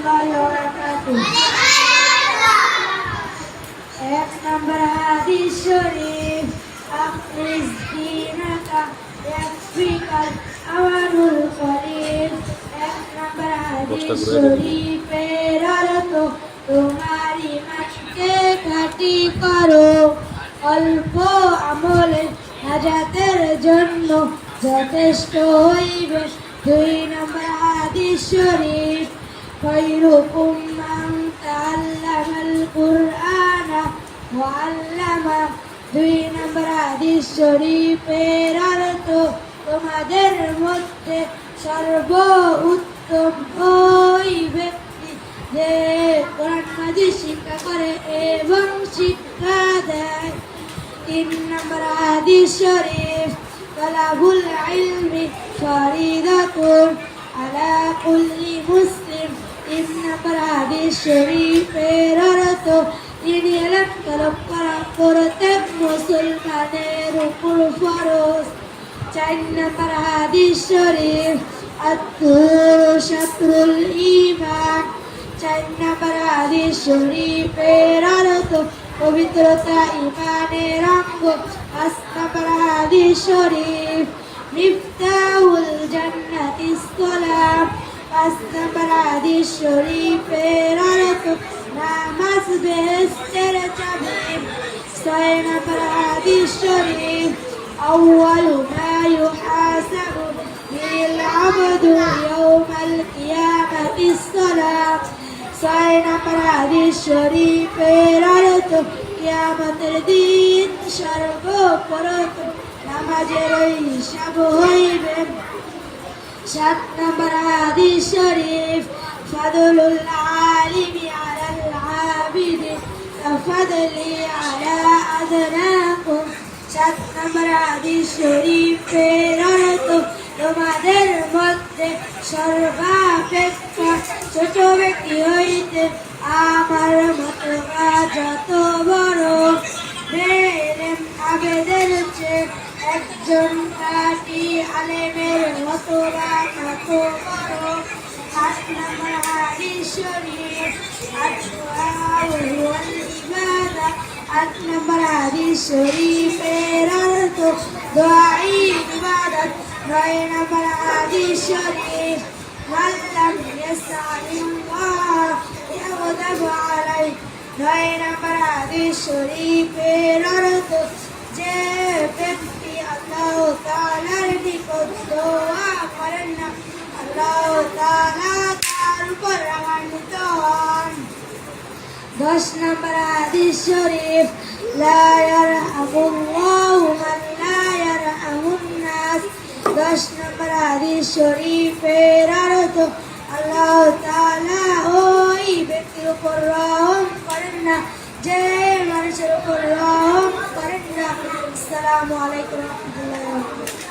রহমতুল্লাহি ওয়া বারাকাতুহু। এক নম্বর হাদিস শরীফ, আখরিজ দীনাকা ইয়াকফিকাল আমালুল কলিল। এক নম্বর হাদিস শরীফের অর্থ, তোমার ঈমানকে খাঁটি করো, অল্প আমলে হাজাতের জন্য যথেষ্ট হইবে। দুই নম্বর হাদিস শরীফ, খায়রুকুম মান তাআল্লামাল কুরআনা ওয়া আল্লামা। দুই নম্বর হাদিস শরীফের অর্থ, তোমাদের মধ্যে সর্বোত্তম ওই ব্যক্তি যে কোরআন মাজিদ শিক্ষা করে এবং শিক্ষা দেয়। তিন নম্বর হাদিস শরীফ, তালাবুল ইলমি ফরিদাতুন আলা কুল্লি মুসলিম। তিন নম্বর হাদিস শরীফের অর্থ, তিনি এলেন তলব করা প্রত্যেক মুসলমানের উপর ফরজ। চার নম্বর হাদিস শরীফ, আত-তুহুর শাতরুল ঈমান। চার নম্বর হাদিস শরীফের অর্থ, পবিত্রতা ঈমানের অঙ্গ। পাঁচ নম্বর হাদিস শরীফ, মিফতাহুল জান্নাতিস সালাম। পাঁচ নম্বর হাদিস শরীফের অর্থ, নামাজ বেহেশতের চাবি। ছয় নম্বর হাদিস শরীফ, আউয়ালু মা ইউহাসাবু বিল আবদু ইয়াউমাল কিয়ামাতিস সালাত। ছয় নম্বর হাদিস শরীফের অর্থ, কিয়ামতের দিন সর্বপ্রথম নামাজের হিসাব হইবে। সাত নম্বর হাদিস শরীফ, ফাদলুল আলিমি আলাল আবিদি কাফাদলি আলা আদনাকুম। সাত নম্বর হাদিস শরীফের অর্থ, তোমাদের মধ্যে সর্বাপেক্ষা ছোট ব্যক্তি হইতে আমার মতবা যত বড়। বেলেম আবেদের চেয়ে একজন কাটি আলেমের মতবা তত বড়। আট নম্বর হাদিস শরীফ, আট নম্বর হাদিস শরীফের অর্থ, দুআই ইবাদত। নয় নম্বর হাদিস শরীফ, মান লাম ইয়াসআলিল্লাহ ইয়াগদাবু আলাইহি। নয় নম্বর হাদিস শরীফের অর্থ, যে ব্যক্তি আল্লাহ তাআলার নিকট দোয়া করেন না, আল্লাহ তাআলা তার উপর রাগান্বিত হন। দশ নম্বর হাদিস শরীফ, লা ইয়ারহামুল্লাহু মান লা ইয়ারহামুন নাস। দশ নম্বর হাদিস শরীফের অর্থ, আল্লাহ তাআলা ওই ব্যক্তির উপর রহম করেন না যে মানুষের উপর রহম করেন না। আসসালামু আলাইকুম ওয়া রাহমাতুল্লাহি ওয়া বারাকাতুহু।